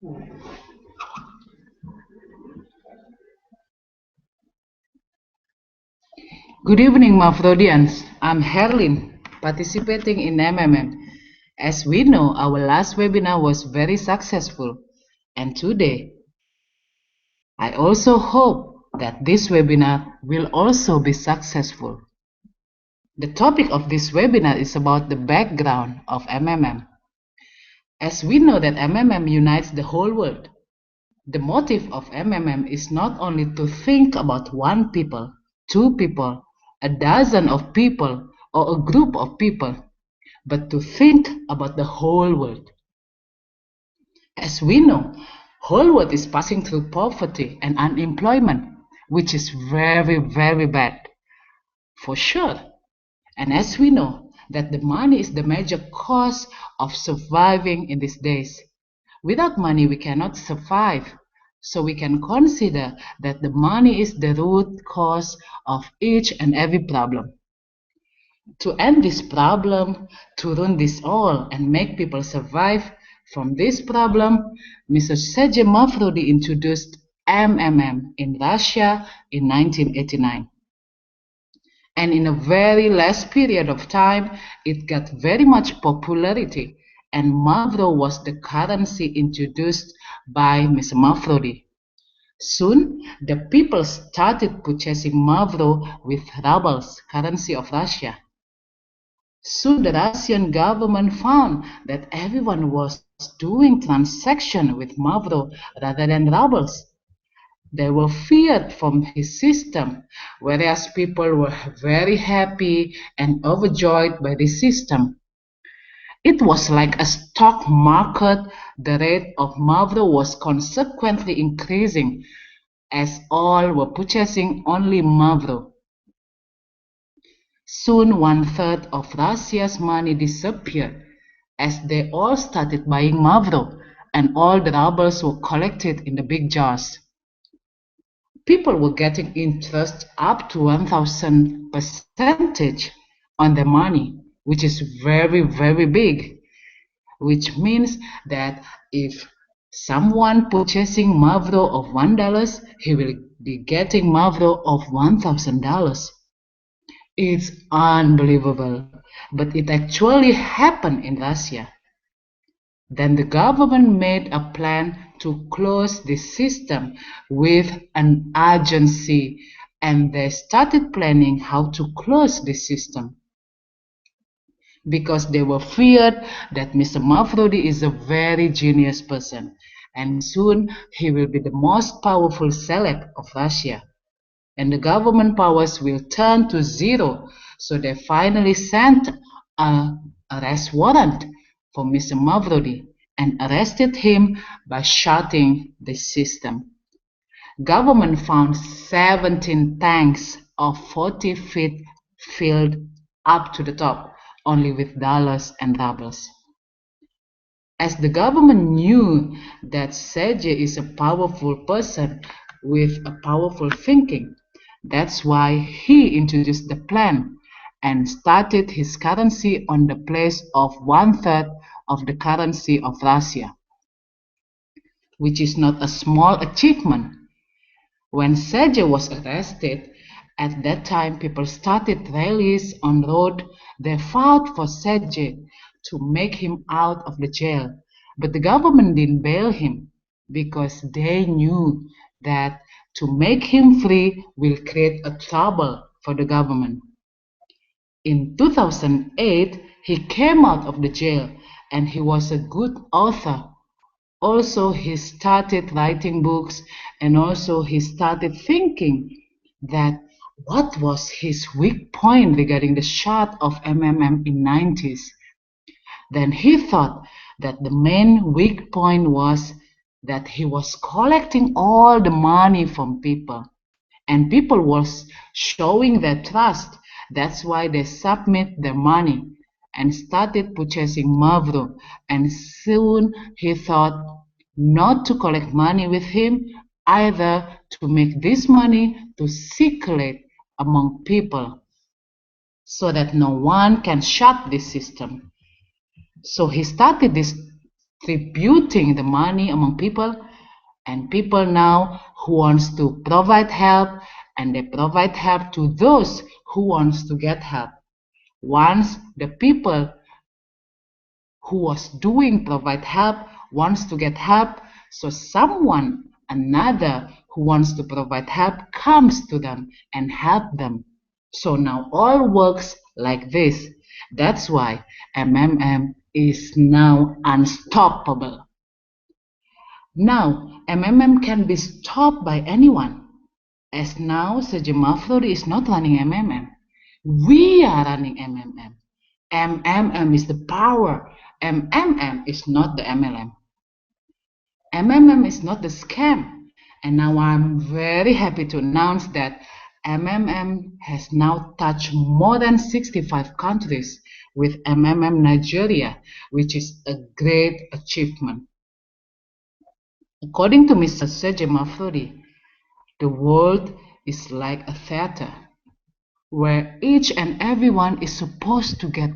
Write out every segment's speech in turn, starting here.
Good evening, Mavrodians. I'm Herlin, participating in MMM. As we know, our last webinar was very successful, and today I also hope that this webinar will also be successful. The topic of this webinar is about the background of MMM. As we know that MMM unites the whole world, the motive of MMM is not only to think about one people, two people, a dozen of people, or a group of people, but to think about the whole world. As we know, whole world is passing through poverty and unemployment, which is very, very bad, for sure. And as we know that the money is the major cause of surviving in these days. Without money, we cannot survive. So we can consider that the money is the root cause of each and every problem. To end this problem, to ruin this all and make people survive from this problem, Mr. Sergei Mafrodi introduced MMM in Russia in 1989. And in a very less period of time, it got very much popularity, and Mavro was the currency introduced by Mr. Mafrodi. Soon, the people started purchasing Mavro with rubles, currency of Russia. Soon the Russian government found that everyone was doing transaction with Mavro rather than rubles. They were feared from his system, whereas people were very happy and overjoyed by the system. It was like a stock market. The rate of Mavro was consequently increasing as all were purchasing only Mavro. Soon 1/3 of Russia's money disappeared as they all started buying Mavro and all the rubles were collected in the big jars. People were getting interest up to 1000% on the money, which is very, very big, which means that if someone purchasing Mavro of $1, he will be getting Mavro of $1000. It's unbelievable, but it actually happened in Russia. Then the government made a plan to close the system with an urgency, and they started planning how to close the system because they were feared that Mr. Mafrodi is a very genius person, and soon he will be the most powerful celeb of Russia, and the government powers will turn to zero. So they finally sent an arrest warrant for Mr. Mavrodi and arrested him by shutting the system. Government found 17 tanks of 40 feet filled up to the top, only with dollars and rubles. As the government knew that Sergei is a powerful person with a powerful thinking, that's why he introduced the plan and started his currency on the place of 1/3 of the currency of Russia, which is not a small achievement. When Sergei was arrested, at that time people started rallies on road. They fought for Sergei to make him out of the jail, but the government didn't bail him because they knew that to make him free will create a trouble for the government. In 2008, he came out of the jail and he was a good author. Also, he started writing books, and also he started thinking that what was his weak point regarding the shot of MMM in 90s. Then he thought that the main weak point was that he was collecting all the money from people, and people was showing their trust. That's why they submit their money and started purchasing Mavro, and soon he thought not to collect money with him, either to make this money to circulate among people so that no one can shut this system. So he started this distributing the money among people, and people now who wants to provide help, and they provide help to those who wants to get help. Once the people who was doing provide help wants to get help, so someone another who wants to provide help comes to them and help them. So now all works like this. That's why MMM is now unstoppable. Now MMM can be stopped by anyone, as now Saja Mafrodi is not running MMM. We are running MMM. MMM is the power. MMM is not the MLM. MMM is not the scam. And now I'm very happy to announce that MMM has now touched more than 65 countries with MMM Nigeria, which is a great achievement. According to Mr. Sergey Mafrodi, the world is like a theater where each and everyone is supposed to get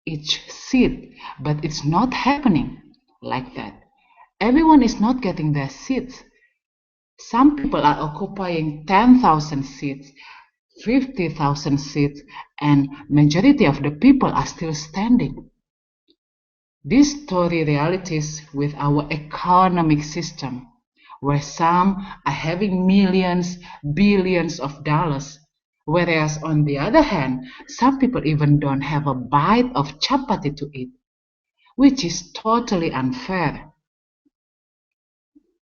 each seat, but it's not happening like that. Everyone is not getting their seats. Some people are occupying 10,000 seats, 50,000 seats, and majority of the people are still standing. This story realities with our economic system, where some are having millions, billions of dollars, whereas on the other hand, some people even don't have a bite of chapati to eat, which is totally unfair.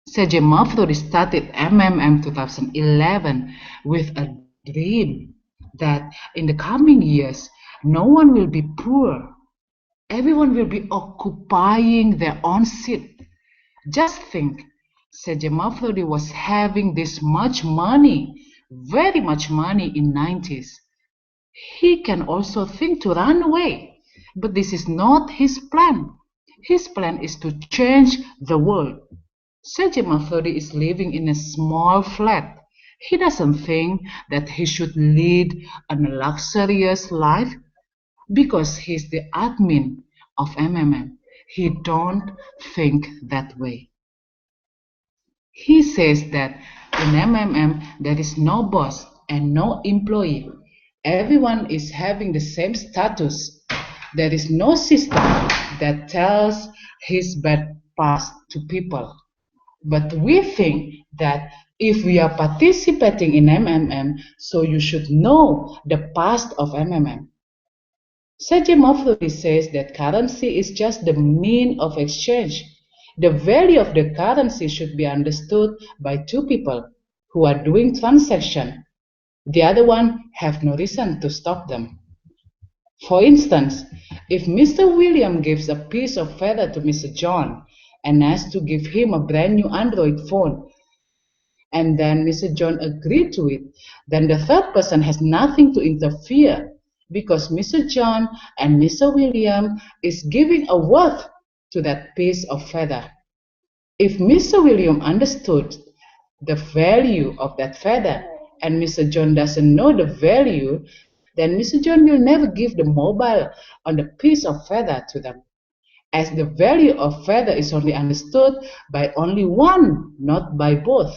Sergey Mafrodi started MMM 2011 with a dream that in the coming years, no one will be poor. Everyone will be occupying their own seat. Just think, Sergey Mafrodi was having this much money, very much money in 90s. He can also think to run away, but this is not his plan. His plan is to change the world. Sergey Mafrodi is living in a small flat. He doesn't think that he should lead a luxurious life because he's the admin of MMM. He don't think that way. He says that in MMM there is no boss and no employee. Everyone is having the same status. There is no system that tells his bad past to people. But we think that if we are participating in MMM, so you should know the past of MMM. Sergey Mafrodi says that currency is just the mean of exchange. The value of the currency should be understood by two people who are doing transaction. The other one have no reason to stop them. For instance, if Mr. William gives a piece of feather to Mr. John and asks to give him a brand new Android phone, and then Mr. John agreed to it, then the third person has nothing to interfere because Mr. John and Mr. William is giving a worth to that piece of feather. If Mr. William understood the value of that feather and Mr. John doesn't know the value, then Mr. John will never give the mobile on the piece of feather to them, as the value of feather is only understood by only one, not by both.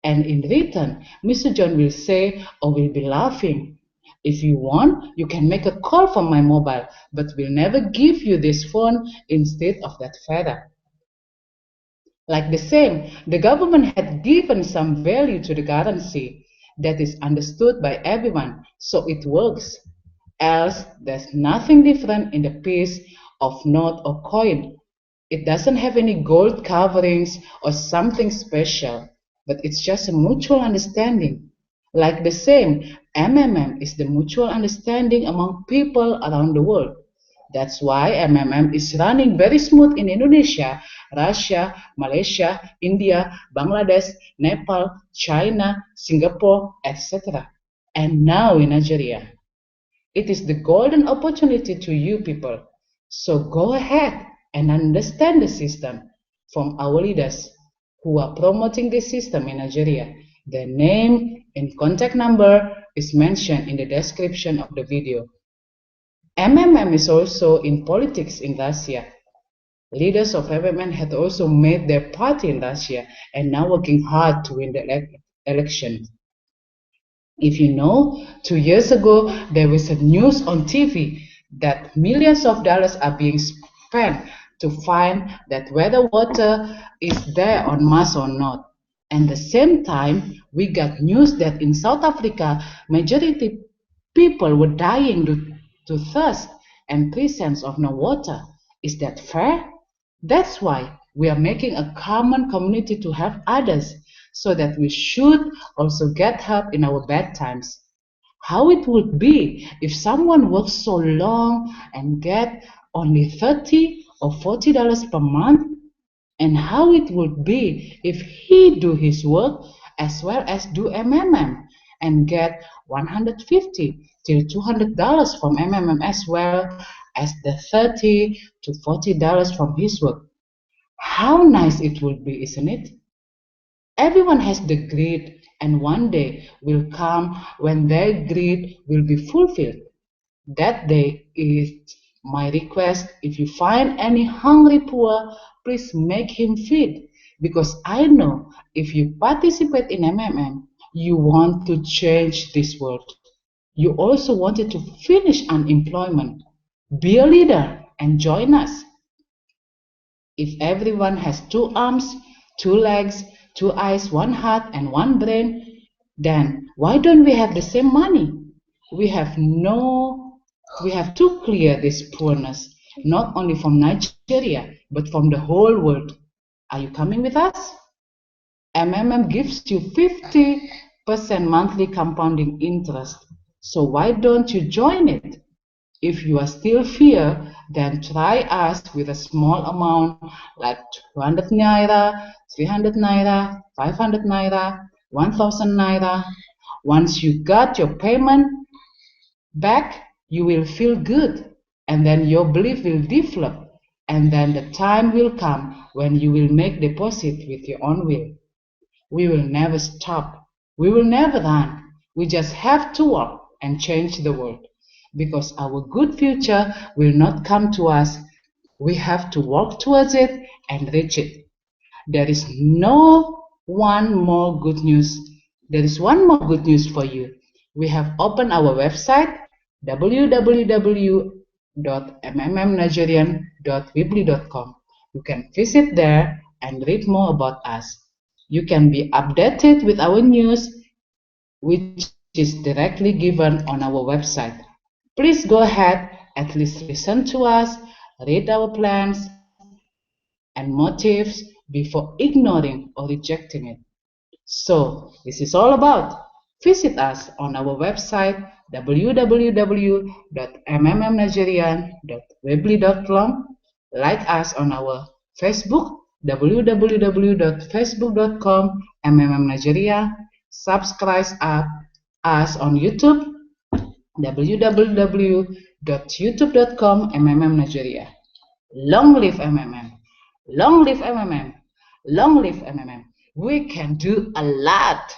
And in return, Mr. John will say or will be laughing, if you want, you can make a call from my mobile, but we'll never give you this phone instead of that feather. Like the same, the government had given some value to the currency that is understood by everyone, so it works. Else, there's nothing different in the piece of note or coin. It doesn't have any gold coverings or something special, but it's just a mutual understanding. Like the same, MMM is the mutual understanding among people around the world. That's why MMM is running very smooth in Indonesia, Russia, Malaysia, India, Bangladesh, Nepal, China, Singapore, etc. And now in Nigeria. It is the golden opportunity to you people. So go ahead and understand the system from our leaders who are promoting this system in Nigeria. Their name and contact number is mentioned in the description of the video. MMM is also in politics in Russia. Leaders of MMN had also made their part in Russia and now working hard to win the election. If you know, 2 years ago, there was a news on TV that millions of dollars are being spent to find that whether water is there on Mars or not. And the same time, we got news that in South Africa, majority people were dying to thirst and presence of no water. Is that fair? That's why we are making a common community to help others, so that we should also get help in our bad times. How it would be if someone works so long and get only $30 or $40 per month, and how it would be if he do his work as well as do MMM and get $150 till $200 from MMM as well as the $30 to $40 from his work. How nice it would be, isn't it? Everyone has the greed, and one day will come when their greed will be fulfilled. That day is my request. If you find any hungry poor, please make him feed. Because I know if you participate in MMM, you want to change this world. You also wanted to finish unemployment. Be a leader and join us. If everyone has 2 arms, 2 legs, 2 eyes, 1 heart, and 1 brain, then why don't we have the same money? We have to clear this poorness, not only from Nigeria, but from the whole world. Are you coming with us? MMM gives you 50% monthly compounding interest. So why don't you join it? If you are still fear, then try us with a small amount like 200 naira, 300 naira, 500 naira, 1000 naira. Once you got your payment back, you will feel good, and then your belief will develop, and then the time will come when you will make deposit with your own will. We will never stop. We will never run. We just have to work and change the world, because our good future will not come to us. We have to work towards it and reach it. There is one more good news. There is one more good news for you. We have opened our website www.mmmnigerian.weebly.com. You can visit there and read more about us. You can be updated with our news, which is directly given on our website. Please go ahead, at least listen to us, read our plans and motives before ignoring or rejecting it. So, this is all about. Visit us on our website www.mmmnigerian.weebly.com. Like us on our Facebook www.facebook.com/mmmnigeria. Subscribe us on YouTube www.youtube.com/mmmnigeria. Long live MMM! Long live MMM! Long live MMM! We can do a lot!